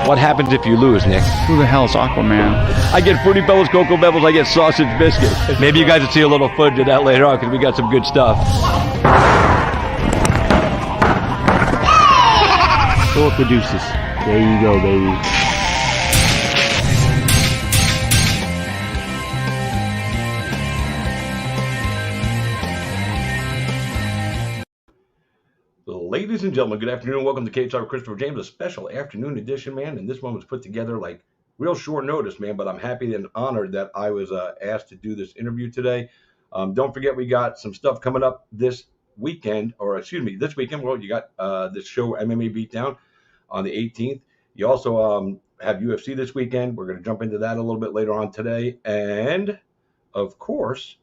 What happens if you lose, Nick? Who the hell's Aquaman? I get Fruity Pebbles, Cocoa Pebbles, I get sausage biscuit. Maybe you guys will see a little footage of that later on because we got some good stuff. Philip the Deuces. There you go, baby. Ladies and gentlemen, good afternoon. Welcome to Couture with Christopher James, a special afternoon edition, man. And this one was put together like real short notice, man. But I'm happy and honored that I was asked to do this interview today. Don't forget, we got some stuff coming up this weekend, this weekend. Well, you got this show, MMA Beatdown, on the 18th. You also have UFC this weekend. We're going to jump into that a little bit later on today. And, of course,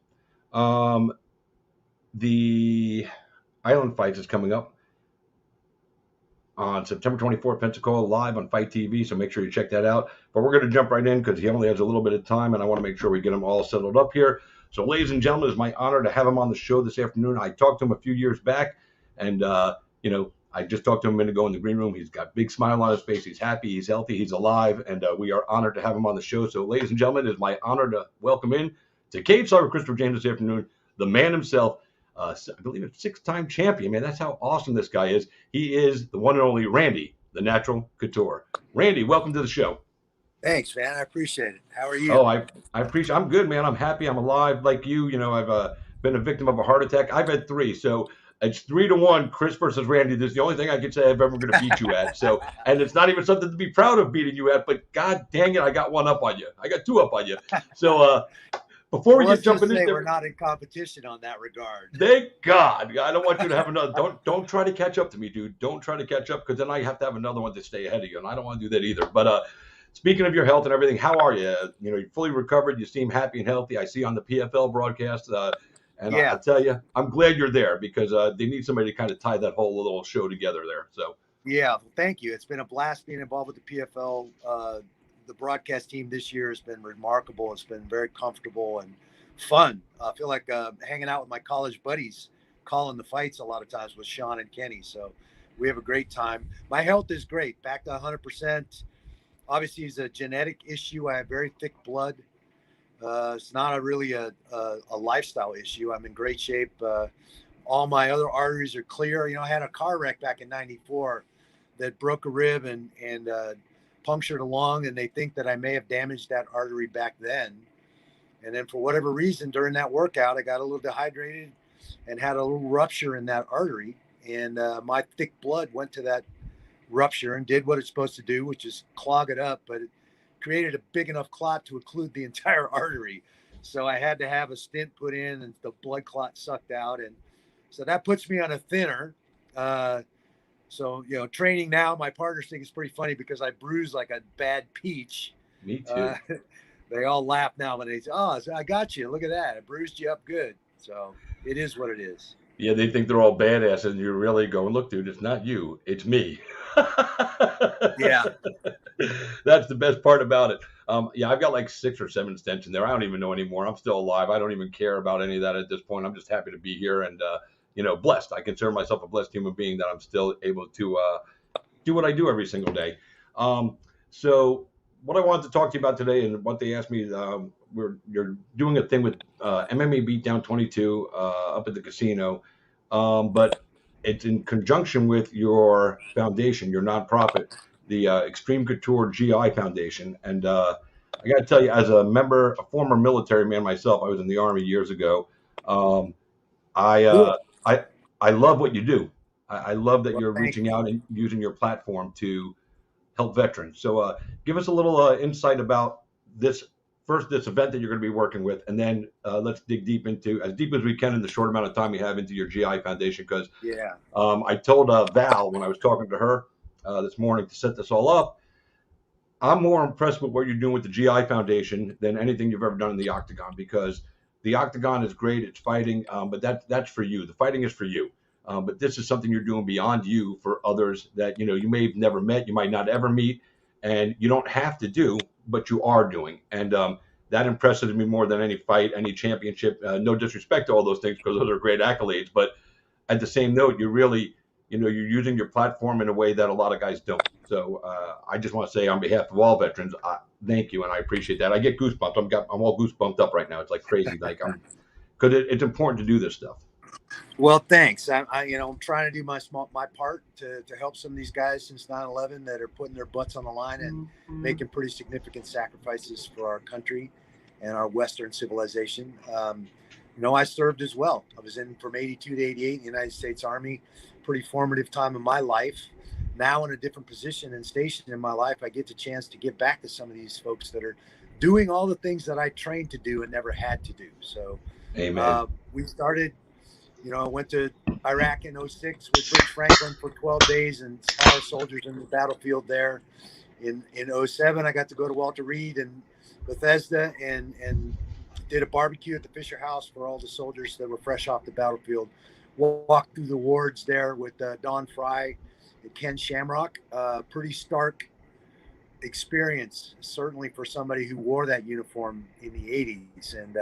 the Island Fights is coming up on September 24th, Pensacola, live on Fight TV, so make sure you check that out. But we're going to jump right in because he only has a little bit of time, and I want to make sure we get him all settled up here. So, ladies and gentlemen, it's my honor to have him on the show this afternoon. I talked to him a few years back, and, I just talked to him a minute ago in the green room. He's got a big smile on his face. He's happy. He's healthy. He's alive, and we are honored to have him on the show. So, ladies and gentlemen, it's my honor to welcome in to Couture with Christopher James this afternoon, the man himself, I believe it's six-time champion, man. That's how awesome this guy is. He is the one and only Randy, the Natural Couture. Randy, welcome to the show. Thanks, man. I appreciate it. How are you? Oh, I appreciate. I'm good, man. I'm happy. I'm alive, like you. You know, I've been a victim of a heart attack. I've had three, so it's 3-1. Chris versus Randy. This is the only thing I can say I'm ever going to beat you at. So, and it's not even something to be proud of beating you at. But God dang it, I got one up on you. I got two up on you. So. Before we just jump into this, we're not in competition on that regard. Thank God. I don't want you to have another. Don't try to catch up to me, dude. Don't try to catch up because then I have to have another one to stay ahead of you, and I don't want to do that either. But speaking of your health and everything, how are you? You know, you're fully recovered. You seem happy and healthy. I see on the PFL broadcast, and yeah. I'll tell you, I'm glad you're there because they need somebody to kind of tie that whole little show together there. So yeah, thank you. It's been a blast being involved with the PFL. The broadcast team this year has been remarkable. It's been very comfortable and fun. I feel like hanging out with my college buddies, calling the fights a lot of times with Sean and Kenny. So we have a great time. My health is great, back to 100%. Obviously, it's a genetic issue. I have very thick blood. It's not really a lifestyle issue. I'm in great shape. All my other arteries are clear. You know, I had a car wreck back in '94 that broke a rib and punctured a lung, and they think that I may have damaged that artery back then. And then for whatever reason, during that workout, I got a little dehydrated and had a little rupture in that artery. And my thick blood went to that rupture and did what it's supposed to do, which is clog it up. But it created a big enough clot to occlude the entire artery. So I had to have a stent put in and the blood clot sucked out. And so that puts me on a thinner. So, you know, training now, my partners think it's pretty funny because I bruise like a bad peach. Me too. They all laugh now when they say, "Oh, I got you. Look at that. I bruised you up good." So it is what it is. Yeah, they think they're all badasses, and you're really going, "Look, dude, it's not you. It's me." Yeah. That's the best part about it. Yeah, I've got like 6 or 7 stents in there. I don't even know anymore. I'm still alive. I don't even care about any of that at this point. I'm just happy to be here and, blessed. I consider myself a blessed human being that I'm still able to do what I do every single day. So what I wanted to talk to you about today and what they asked me, you're doing a thing with MMA Beatdown 22 up at the casino, but it's in conjunction with your foundation, your nonprofit, the Xtreme Couture GI Foundation. And I got to tell you, as a former military man myself, I was in the Army years ago. I love what you do. I love that you're reaching out and using your platform to help veterans. So give us a little insight about this event that you're going to be working with, and then let's dig deep into, as deep as we can in the short amount of time we have, into your GI Foundation. Because I told Val when I was talking to her this morning to set this all up, I'm more impressed with what you're doing with the GI Foundation than anything you've ever done in the Octagon, because the Octagon is great, it's fighting, but that's for you. The fighting is for you. But this is something you're doing beyond you for others that, you may have never met, you might not ever meet, and you don't have to do, but you are doing. And that impresses me more than any fight, any championship. No disrespect to all those things, because those are great accolades. But at the same note, you're really, you're using your platform in a way that a lot of guys don't. So I just want to say on behalf of all veterans, thank you, and I appreciate that. I get goosebumps. I'm all goosebumped up right now. It's like crazy. Like because it's important to do this stuff. Well, thanks. I'm trying to do my part to help some of these guys since 9/11 that are putting their butts on the line and making pretty significant sacrifices for our country and our Western civilization. I served as well. I was in from 82 to 88 in the United States Army, pretty formative time of my life. Now in a different position and station in my life, I get the chance to give back to some of these folks that are doing all the things that I trained to do and never had to do. So we started, I went to Iraq in 06 with Rich Franklin for 12 days and saw our soldiers in the battlefield there. In 07, I got to go to Walter Reed and Bethesda and did a barbecue at the Fisher House for all the soldiers that were fresh off the battlefield. Walked through the wards there with Don Fry and Ken Shamrock. Pretty stark experience, certainly for somebody who wore that uniform in the 80s. And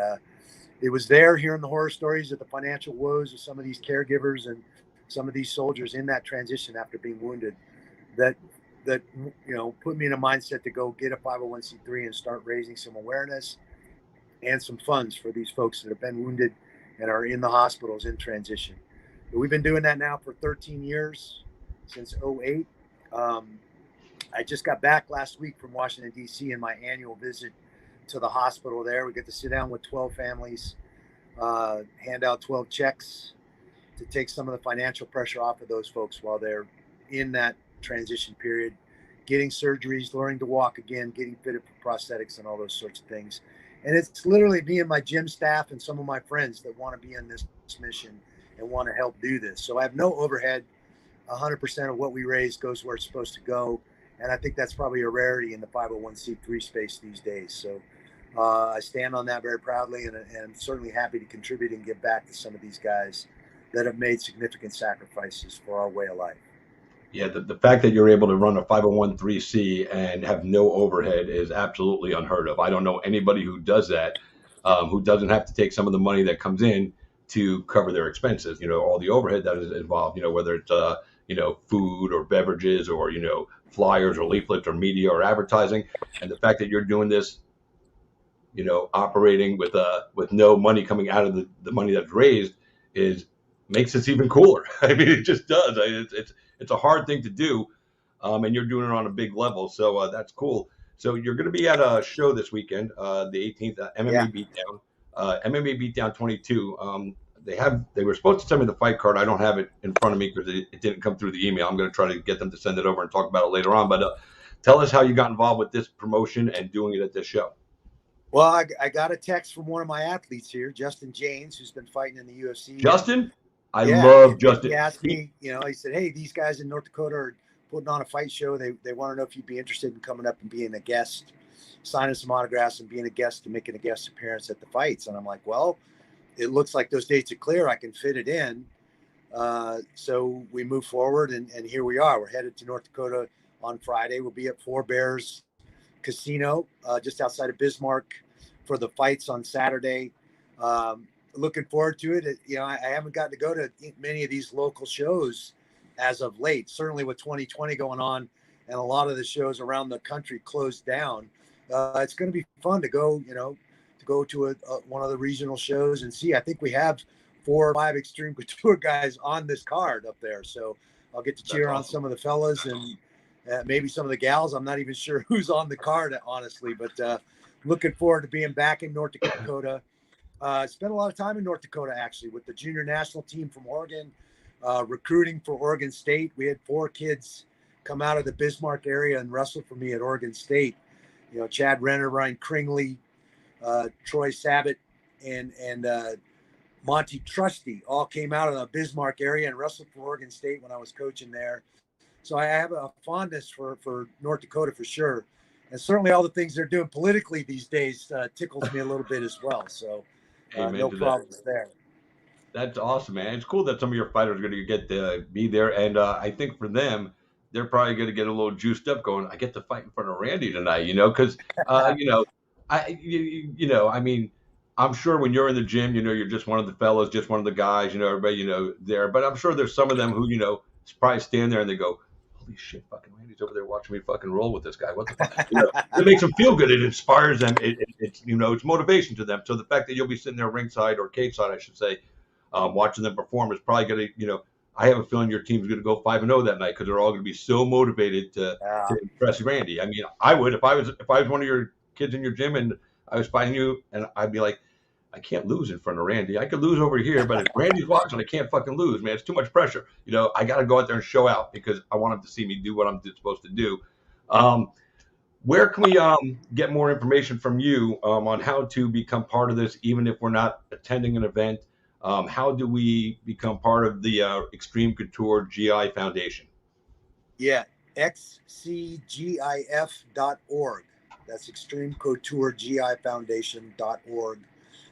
it was there hearing the horror stories of the financial woes of some of these caregivers and some of these soldiers in that transition after being wounded that put me in a mindset to go get a 501c3 and start raising some awareness and some funds for these folks that have been wounded and are in the hospitals in transition. But we've been doing that now for 13 years, since 08. I just got back last week from Washington, D.C. in my annual visit to the hospital there. We get to sit down with 12 families, hand out 12 checks to take some of the financial pressure off of those folks while they're in that transition period, getting surgeries, learning to walk again, getting fitted for prosthetics and all those sorts of things. And it's literally me and my gym staff and some of my friends that want to be in this mission and want to help do this. So I have no overhead. 100% of what we raise goes where it's supposed to go. And I think that's probably a rarity in the 501c3 space these days. So I stand on that very proudly, and I'm certainly happy to contribute and give back to some of these guys that have made significant sacrifices for our way of life. Yeah, the fact that you're able to run a 501c and have no overhead is absolutely unheard of. I don't know anybody who does that, who doesn't have to take some of the money that comes in to cover their expenses. All the overhead that is involved. Whether it's food or beverages or flyers or leaflets or media or advertising, and the fact that you're doing this, operating with no money coming out of the money that's raised makes this even cooler. I mean, it just does. It's a hard thing to do, and you're doing it on a big level. So that's cool. So you're going to be at a show this weekend, the 18th, MMA Beatdown, MMA Beatdown 22. They were supposed to send me the fight card. I don't have it in front of me because it didn't come through the email. I'm going to try to get them to send it over and talk about it later on. But tell us how you got involved with this promotion and doing it at this show. Well, I got a text from one of my athletes here, Justin James, who's been fighting in the UFC. Justin? I love Justin. He asked me, he said, hey, these guys in North Dakota are putting on a fight show. They want to know if you'd be interested in coming up and being a guest, signing some autographs and being a guest and making a guest appearance at the fights. And I'm like, well, it looks like those dates are clear. I can fit it in. So we move forward, and here we are. We're headed to North Dakota on Friday. We'll be at Four Bears Casino just outside of Bismarck for the fights on Saturday. Looking forward to it. I haven't gotten to go to many of these local shows as of late, certainly with 2020 going on and a lot of the shows around the country closed down. It's going to be fun to go, to one of the regional shows and see. I think we have 4 or 5 Xtreme Couture guys on this card up there. So I'll get to cheer on some of the fellas and maybe some of the gals. I'm not even sure who's on the card, honestly, but looking forward to being back in North Dakota. Spent a lot of time in North Dakota, actually, with the junior national team from Oregon, recruiting for Oregon State. We had 4 kids come out of the Bismarck area and wrestle for me at Oregon State. Chad Renner, Ryan Kringley, Troy Sabat, and Monty Trusty all came out of the Bismarck area and wrestled for Oregon State when I was coaching there. So I have a fondness for North Dakota for sure. And certainly all the things they're doing politically these days tickles me a little bit as well. So no problems there. That's awesome, man. It's cool that some of your fighters are going to get to be there. And I think for them, they're probably going to get a little juiced up going, I get to fight in front of Randy tonight, because, I mean, I'm sure when you're in the gym, you're just one of the fellas, just one of the guys, everybody, there. But I'm sure there's some of them who, probably stand there and they go, holy shit, fucking Randy's over there watching me fucking roll with this guy. What the fuck? It makes them feel good. It inspires them. It's it's motivation to them. So the fact that you'll be sitting there ringside or cage side, I should say, watching them perform is probably going to, I have a feeling your team's going to go 5-0 that night because they're all going to be so motivated to impress Randy. I mean, I would if I was one of your kids in your gym and I was fighting you, and I'd be like, I can't lose in front of Randy. I could lose over here, but if Randy's watching, I can't fucking lose, man. It's too much pressure. I got to go out there and show out because I want him to see me do what I'm supposed to do. Where can we get more information from you on how to become part of this, even if we're not attending an event? How do we become part of the Xtreme Couture GI Foundation? Yeah, xcgif.org. That's Xtreme Couture GI Foundation.org.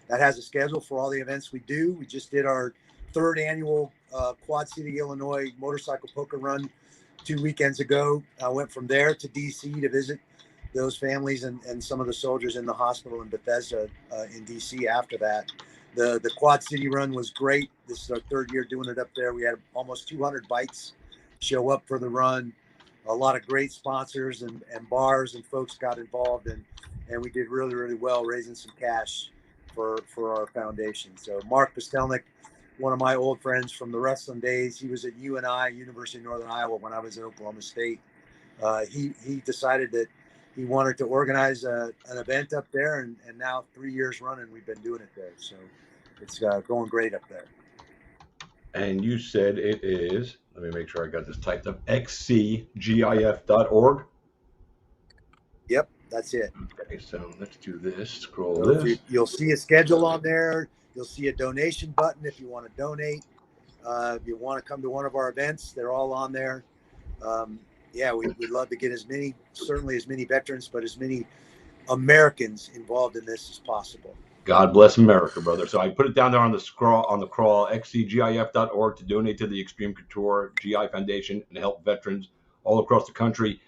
That has a schedule for all the events we do. We just did our 3rd annual Quad City, Illinois motorcycle poker run 2 weekends ago. I went from there to DC to visit those families and some of the soldiers in the hospital in Bethesda in DC after that. The Quad City run was great. This is our 3rd year doing it up there. We had almost 200 bikes show up for the run. A lot of great sponsors and bars and folks got involved, and we did really, really well raising some cash for our foundation. So Mark Postelnick, one of my old friends from the wrestling days, he was at UNI, University of Northern Iowa, when I was at Oklahoma State. He decided that he wanted to organize an event up there, and now 3 years running, we've been doing it there. So it's going great up there. And you said it is, let me make sure I got this typed up, xcgif.org. Yep, that's it. Okay, so let's do this. Scroll this. You'll see a schedule on there. You'll see a donation button if you want to donate. If you want to come to one of our events, they're all on there. We'd love to get certainly as many veterans, but as many Americans involved in this as possible. God bless America, brother. So I put it down there on the crawl, xcgif.org, to donate to the Xtreme Couture GI Foundation and help veterans all across the country.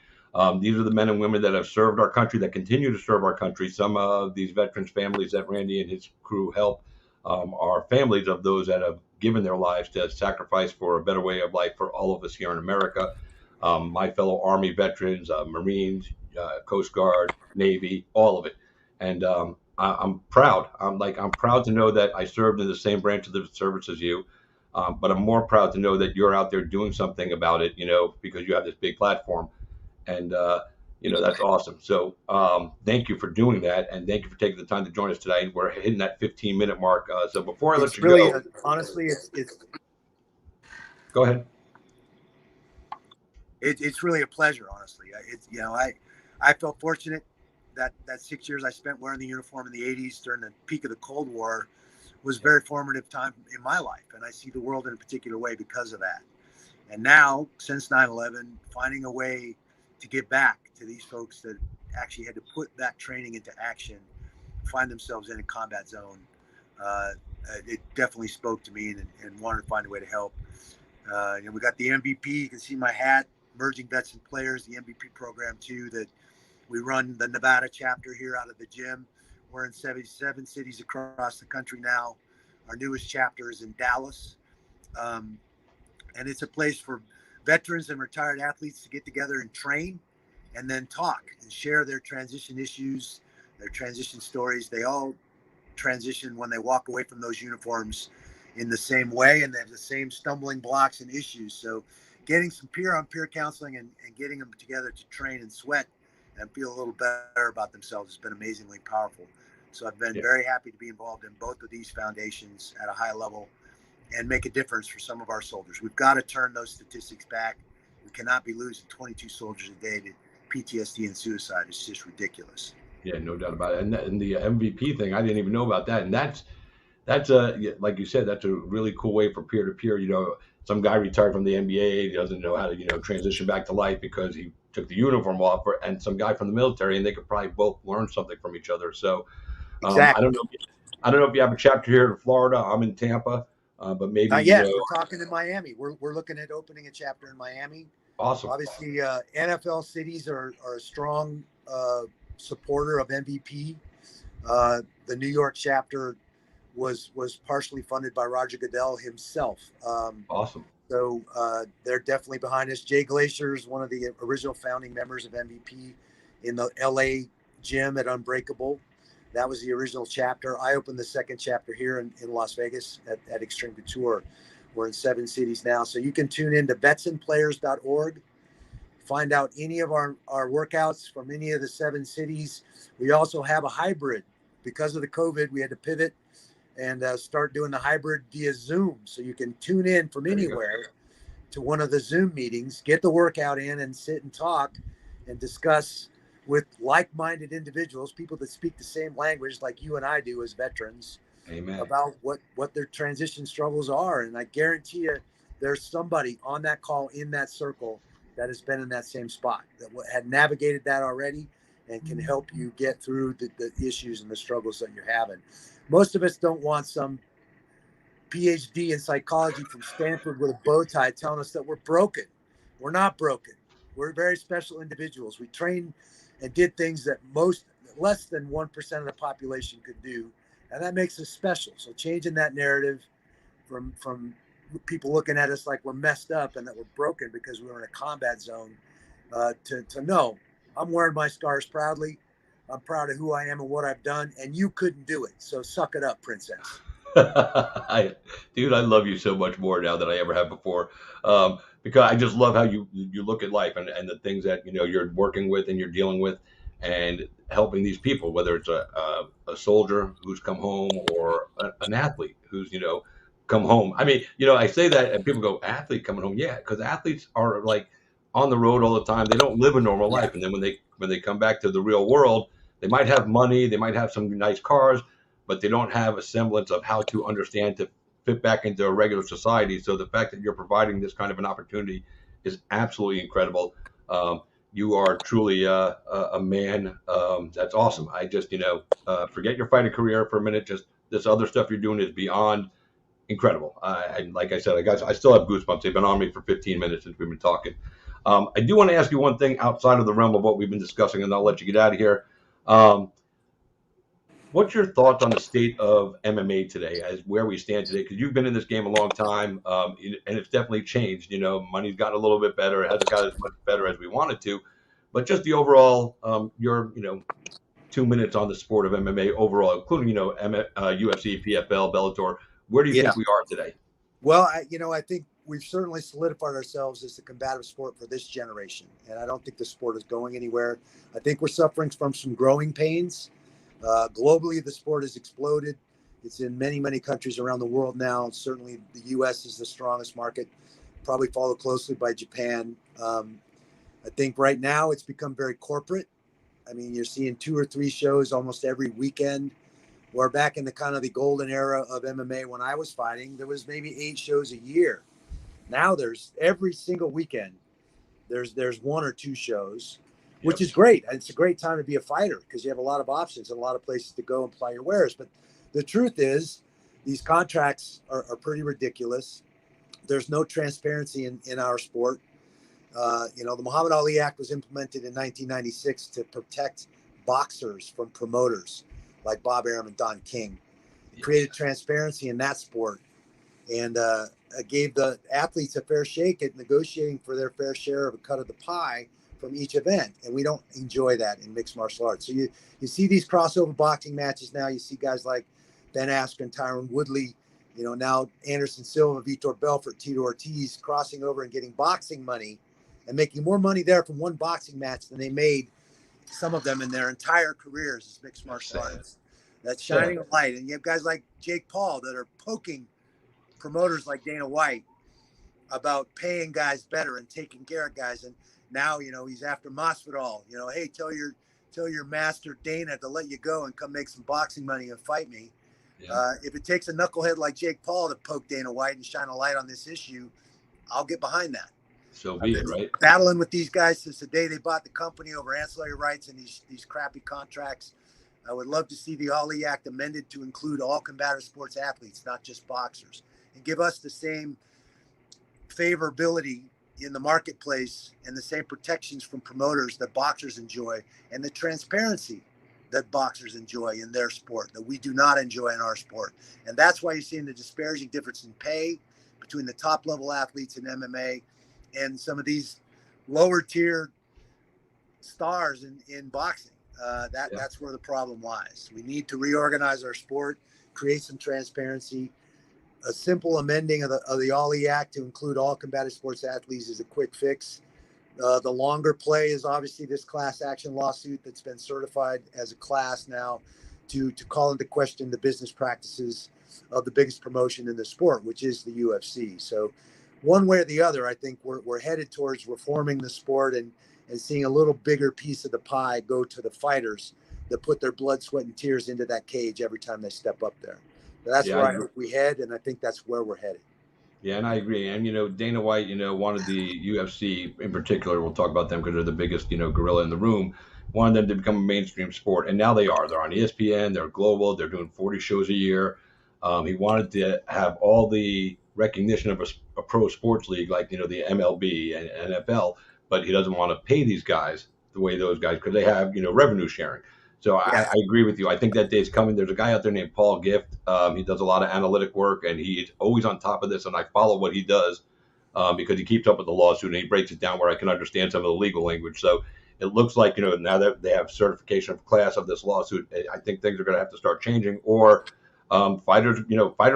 These are the men and women that have served our country, that continue to serve our country. Some of these veterans' families that Randy and his crew help are families of those that have given their lives to sacrifice for a better way of life for all of us here in America. My fellow Army veterans, Marines, Coast Guard, Navy, all of it. And I'm proud. I'm proud to know that I served in the same branch of the service as you. But I'm more proud to know that you're out there doing something about it, because you have this big platform. And, that's awesome. So thank you for doing that. And thank you for taking the time to join us today. We're hitting that 15-minute mark. So before I let you go. Honestly, it's. Go ahead. It's really a pleasure, honestly. I felt fortunate that 6 years I spent wearing the uniform in the 80s during the peak of the Cold War was a very formative time in my life. And I see the world in a particular way because of that. And now, since 9/11, finding a way to give back to these folks that actually had to put that training into action, find themselves in a combat zone, it definitely spoke to me and wanted to find a way to help. We got the MVP. You can see my hat, Emerging Vets and Players, the MVP program too, that we run the Nevada chapter here out of the gym. We're in 77 cities across the country now. Our newest chapter is in Dallas. And it's a place for veterans and retired athletes to get together and train and then talk and share their transition issues, their transition stories. They all transition when they walk away from those uniforms in the same way, and they have the same stumbling blocks and issues. So getting some peer-on-peer counseling and getting them together to train and sweat and feel a little better about themselves has been amazingly powerful. So I've been very happy to be involved in both of these foundations at a high level and make a difference for some of our soldiers. We've got to turn those statistics back. We cannot be losing 22 soldiers a day to PTSD and suicide. It's just ridiculous. Yeah, no doubt about it. And the MVP thing, I didn't even know about that. And that's like you said, that's a really cool way for peer-to-peer. Some guy retired from the NBA, he doesn't know how to, transition back to life because he took the uniform off, and some guy from the military, and they could probably both learn something from each other. So exactly. I don't know if you have a chapter here in Florida. I'm in Tampa, but maybe. Not yet. We're talking in Miami. We're looking at opening a chapter in Miami. Awesome. Obviously, NFL cities are a strong supporter of MVP. The New York chapter was partially funded by Roger Goodell himself. Awesome. So they're definitely behind us. Jay Glacier is one of the original founding members of MVP in the LA gym at Unbreakable. That was the original chapter. I opened the second chapter here in Las Vegas at Xtreme Couture. We're in 7 cities now. So you can tune in to vetsandplayers.org, find out any of our workouts from any of the 7 cities. We also have a hybrid. Because of the COVID, we had to pivot and start doing the hybrid via Zoom. So you can tune in from anywhere to one of the Zoom meetings, get the workout in, and sit and talk and discuss with like-minded individuals, people that speak the same language like you and I do as veterans. Amen. About what their transition struggles are. And I guarantee you there's somebody on that call in that circle that has been in that same spot, that had navigated that already and can help you get through the issues and the struggles that you're having. Most of us don't want some PhD in psychology from Stanford with a bow tie telling us that we're broken. We're not broken. We're very special individuals. We trained and did things that less than 1% of the population could do, and that makes us special. So changing that narrative from people looking at us like we're messed up and that we're broken because we were in a combat zone, to know I'm wearing my scars proudly. I'm proud of who I am and what I've done, and you couldn't do it. So suck it up, princess. Dude, I love you so much more now than I ever have before. Because I just love how you look at life and the things that you're working with and you're dealing with and helping these people, whether it's a soldier who's come home or an athlete who's come home. I mean, I say that and people go, athlete coming home, yeah, because athletes are like on the road all the time. They don't live a normal life, and then when they come back to the real world, they might have money, they might have some nice cars, but they don't have a semblance of how to understand to fit back into a regular society. So the fact that you're providing this kind of an opportunity is absolutely incredible. You are truly a man. That's awesome. I just, forget your fighting career for a minute. Just this other stuff you're doing is beyond incredible. And like I said, guys, I still have goosebumps. They've been on me for 15 minutes since we've been talking. I do want to ask you one thing outside of the realm of what we've been discussing, and I'll let you get out of here. What's your thoughts on the state of MMA today, as where we stand today? Because you've been in this game a long time, and it's definitely changed. Money's gotten a little bit better. It hasn't got as much better as we wanted to, but just the overall, your 2 minutes on the sport of MMA overall, including UFC, PFL, Bellator. Where do you think we are today? Well, I think we've certainly solidified ourselves as the combative sport for this generation, and I don't think the sport is going anywhere. I think we're suffering from some growing pains. Globally, the sport has exploded. It's in many, many countries around the world now. Certainly, the U.S. is the strongest market, probably followed closely by Japan. I think right now it's become very corporate. I mean, you're seeing 2 or 3 shows almost every weekend. We're back in the kind of the golden era of MMA when I was fighting. There was maybe 8 shows a year. Now there's every single weekend. There's 1 or 2 shows, which is great. It's a great time to be a fighter because you have a lot of options and a lot of places to go and apply your wares. But the truth is, these contracts are pretty ridiculous. There's no transparency in our sport. The Muhammad Ali Act was implemented in 1996 to protect boxers from promoters like Bob Arum and Don King. It created transparency in that sport and gave the athletes a fair shake at negotiating for their fair share of a cut of the pie from each event. And we don't enjoy that in mixed martial arts. So you see these crossover boxing matches now. You see guys like Ben Askren, Tyron Woodley, now Anderson Silva, Vitor Belfort, Tito Ortiz crossing over and getting boxing money and making more money there from one boxing match than they made, some of them, in their entire careers as mixed martial artists. That's shining a light. And you have guys like Jake Paul that are poking promoters like Dana White about paying guys better and taking care of guys. And now, he's after Masvidal. Hey, tell your master Dana to let you go and come make some boxing money and fight me. Yeah. If it takes a knucklehead like Jake Paul to poke Dana White and shine a light on this issue, I'll get behind that. So be it, right? Battling with these guys since the day they bought the company over ancillary rights and these crappy contracts. I would love to see the Ali Act amended to include all combative sports athletes, not just boxers, and give us the same favorability in the marketplace and the same protections from promoters that boxers enjoy and the transparency that boxers enjoy in their sport that we do not enjoy in our sport. And that's why you're seeing the disparaging difference in pay between the top level athletes in MMA and some of these lower tier stars in boxing. That's where the problem lies. We need to reorganize our sport, create some transparency. A simple amending of the Ollie Act to include all combative sports athletes is a quick fix. The longer play is obviously this class action lawsuit that's been certified as a class now to call into question the business practices of the biggest promotion in the sport, which is the UFC. So one way or the other, I think we're headed towards reforming the sport and seeing a little bigger piece of the pie go to the fighters that put their blood, sweat, and tears into that cage every time they step up there. That's where I hope we head, and I think that's where we're headed. Yeah, and I agree. And, Dana White, wanted the UFC in particular, we'll talk about them because they're the biggest, gorilla in the room, wanted them to become a mainstream sport. And now they are. They're on ESPN, they're global, they're doing 40 shows a year. He wanted to have all the recognition of a pro sports league like, the MLB and NFL, but he doesn't want to pay these guys the way those guys, because they have, revenue sharing. So I agree with you. I think that day's coming. There's a guy out there named Paul Gift. He does a lot of analytic work, and he's always on top of this. And I follow what he does because he keeps up with the lawsuit, and he breaks it down where I can understand some of the legal language. So it looks like, now that they have certification of class of this lawsuit, I think things are going to have to start changing. Or fighters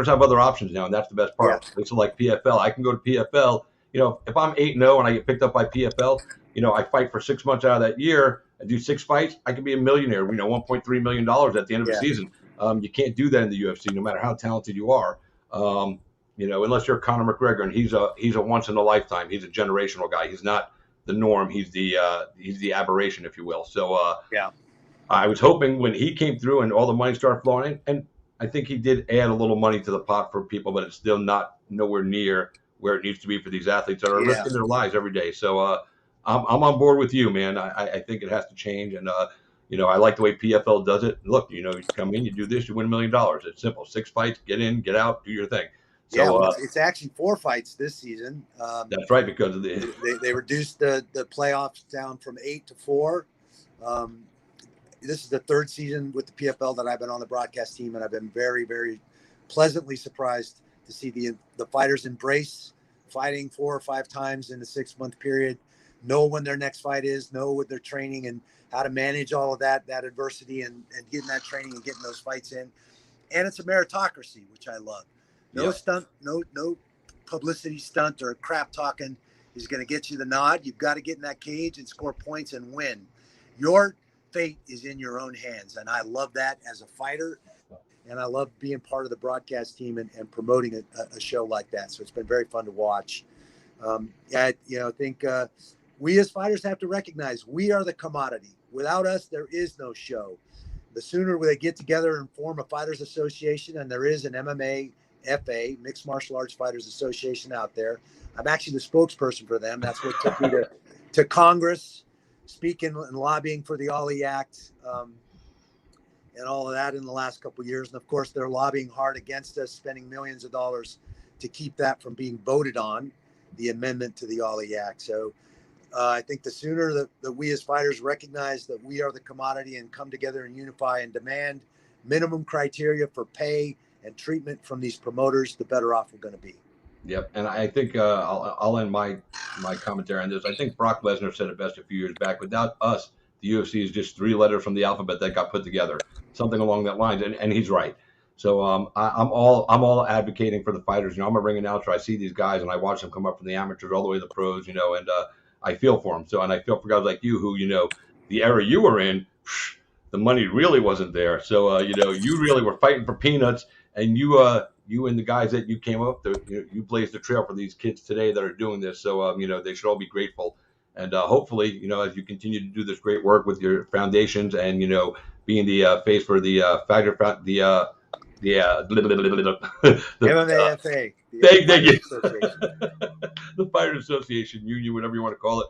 have other options now, and that's the best part. Yeah. It's like PFL. I can go to PFL. If I'm 8-0 and I get picked up by PFL, I fight for 6 months out of that year. I do 6 fights, I could be a millionaire, $1.3 million at the end of the season. You can't do that in the UFC, no matter how talented you are. Unless you're Conor McGregor, and he's a once in a lifetime. He's a generational guy. He's not the norm. He's the aberration, if you will. So I was hoping when he came through and all the money started flowing, and I think he did add a little money to the pot for people, but it's still not nowhere near where it needs to be for these athletes that are risking their lives every day. So I'm on board with you, man. I think it has to change. And, I like the way PFL does it. Look, you come in, you do this, you win $1 million. It's simple. 6 fights, get in, get out, do your thing. So it's actually 4 fights this season. That's right, because of they reduced the playoffs down from 8 to 4. This is the 3rd season with the PFL that I've been on the broadcast team, and I've been very, very pleasantly surprised to see the fighters embrace fighting 4 or 5 times in a 6-month period. Know when their next fight is, know what they're training and how to manage all of that adversity and getting that training and getting those fights in. And it's a meritocracy, which I love. No stunt, no publicity stunt or crap talking is going to get you the nod. You've got to get in that cage and score points and win. Your fate is in your own hands. And I love that as a fighter. And I love being part of the broadcast team and promoting a show like that. So it's been very fun to watch. I think we as fighters have to recognize we are the commodity. Without us, there is no show. The sooner they get together and form a fighters association, and there is an MMA FA, Mixed Martial Arts Fighters Association out there. I'm actually the spokesperson for them. That's what took me to Congress, speaking and lobbying for the Ollie Act and all of that in the last couple of years. And of course, they're lobbying hard against us, spending millions of dollars to keep that from being voted on, the amendment to the Ollie Act. So I think the sooner that we as fighters recognize that we are the commodity and come together and unify and demand minimum criteria for pay and treatment from these promoters, the better off we're going to be. Yep. And I think I'll end my commentary on this. I think Brock Lesnar said it best a few years back. Without us, the UFC is just 3 letters from the alphabet that got put together, something along that lines. And he's right. So I'm all advocating for the fighters. I'm a ring announcer. I see these guys and I watch them come up from the amateurs all the way to the pros, and I feel for them. So, and I feel for guys like you who, the era you were in, the money really wasn't there. So, you really were fighting for peanuts, and you and the guys that you came up to, you blazed the trail for these kids today that are doing this. So, they should all be grateful. And hopefully, as you continue to do this great work with your foundations and, being the face for the MMAFA. Thank you. The Fighters Association, Union, whatever you want to call it.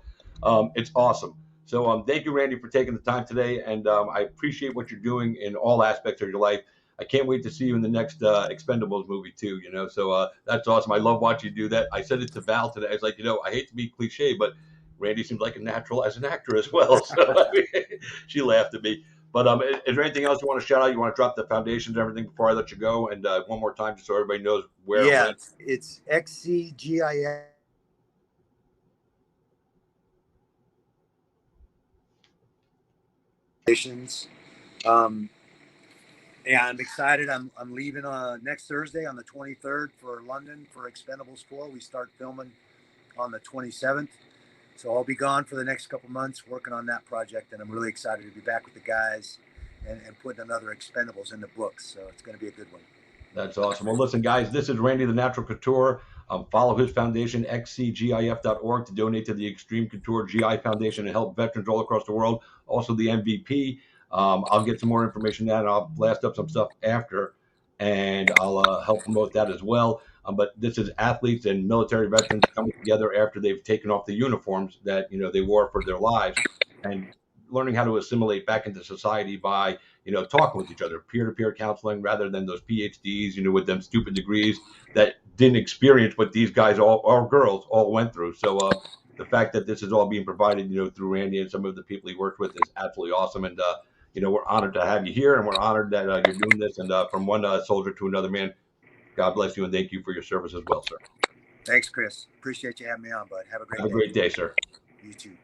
It's awesome. So thank you, Randy, for taking the time today. And I appreciate what you're doing in all aspects of your life. I can't wait to see you in the next Expendables movie too, So that's awesome. I love watching you do that. I said it to Val today. I was like, I hate to be cliche, but Randy seems like a natural as an actor as well. So she laughed at me. But is there anything else you want to shout out? You want to drop the foundations and everything before I let you go? And one more time, just so everybody knows where. Yeah, when. it's XCGIF. And I'm excited. I'm leaving next Thursday on the 23rd for London for Expendables 4. We start filming on the 27th. So I'll be gone for the next couple months working on that project. And I'm really excited to be back with the guys and putting another Expendables in the books. So it's going to be a good one. That's awesome. Well, listen, guys, this is Randy the Natural Couture. Follow his foundation, xcgif.org, to donate to the Xtreme Couture GI Foundation and help veterans all across the world. Also, the MVP. I'll get some more information on that, and I'll blast up some stuff after, and I'll help promote that as well. But this is athletes and military veterans coming together after they've taken off the uniforms that they wore for their lives, and learning how to assimilate back into society by talking with each other, peer-to-peer counseling, rather than those PhDs with them stupid degrees that didn't experience what these guys or girls all went through. So the fact that this is all being provided through Randy and some of the people he worked with is absolutely awesome. And we're honored to have you here, and we're honored that you're doing this. And from one soldier to another, man, God bless you, and thank you for your service as well, sir. Thanks, Chris. Appreciate you having me on, bud. Have a great day, sir. You too.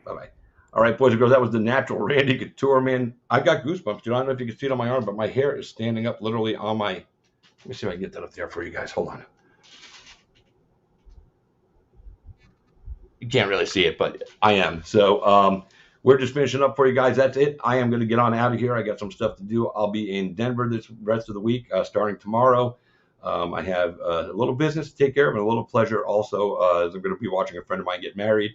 Bye-bye. All right, boys and girls, that was the natural Randy Couture, man. I got goosebumps. I don't know if you can see it on my arm, but my hair is standing up literally on my... Let me see if I can get that up there for you guys. Hold on. You can't really see it, but I am. So we're just finishing up for you guys. That's it. I am going to get on out of here. I got some stuff to do. I'll be in Denver this rest of the week, starting tomorrow. I have a little business to take care of and a little pleasure also, as I'm going to be watching a friend of mine get married.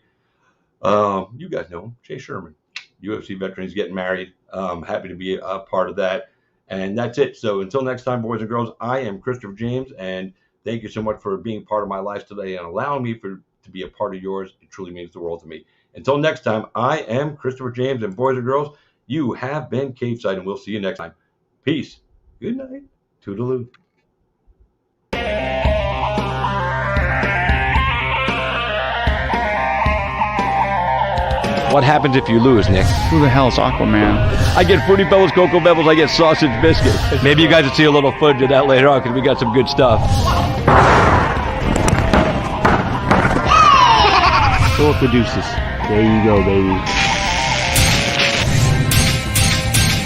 You guys know him, Jay Sherman, UFC veteran. He's getting married. Happy to be a part of that. And that's it. So until next time, boys and girls, I am Christopher James, and thank you so much for being part of my life today and allowing me to be a part of yours. It truly means the world to me. Until next time, I am Christopher James, and boys and girls, you have been Caveside, and we'll see you next time. Peace. Good night. Toodaloo. What happens if you lose, Nick? Who the hell's Aquaman? I get Fruity Pebbles, Cocoa Pebbles, I get sausage biscuit. Maybe you guys will see a little footage of that later on because we got some good stuff. Thor producers. There you go, baby.